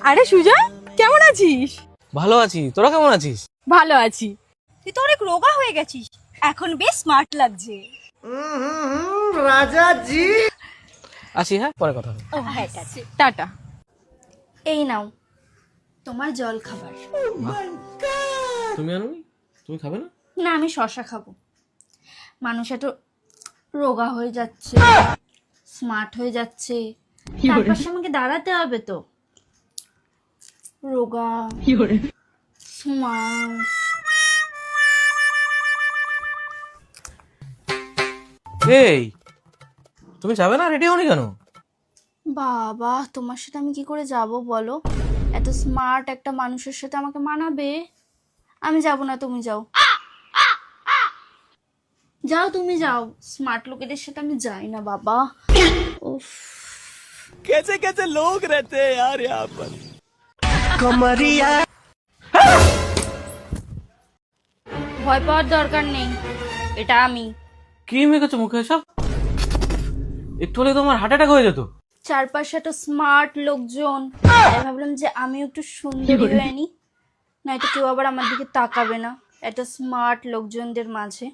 আরে সুজয়, কেমন আছিস? ভালো আছি, তোরা কেমন আছিস? ভালো আছি। তুই তো অনেক রোগা হয়ে গেছিস, এখন বেশ স্মার্ট লাগছে। আছি, হ্যাঁ, পরে কথা হবে। ও হ্যাঁ, ঠিক আছে। টাটা। এই নাও তোমার জল খাবার। তুমি আনোনি? তুমি খাবে না? না, আমি শশা খাবো। মানুষ এত রোগা হয়ে যাচ্ছে, স্মার্ট হয়ে যাচ্ছে, তার পাশে আমাকে দাঁড়াতে হবে তো। রোগা স্মার্ট। এই, তুমি যাবে না? রেডি হওনি কেন? বাবা, তোমার সাথে আমি কি করে যাব বলো? এত স্মার্ট একটা মানুষের সাথে আমাকে মানাবে? আমি যাব না, তুমি যাও। যাও, তুমি যাও। স্মার্ট লোকেদের সাথে আমি যাই না বাবা। উফ, कैसे कैसे लोग रहते हैं यार यहाँ पर। ভয় পাওয়ার দরকার নেই, এটা আমি। কি মেখেছো মুখে সব? একটু হলে তোমার হার্ট অ্যাটাক হয়ে যেত। চারপাশে এত স্মার্ট লোকজন, তাই ভাবলাম যে আমি একটু সুন্দরী হয়ে নি, নয়তো কেউ আবার আমার দিকে তাকাবে না এত স্মার্ট লোকজনদের মাঝে।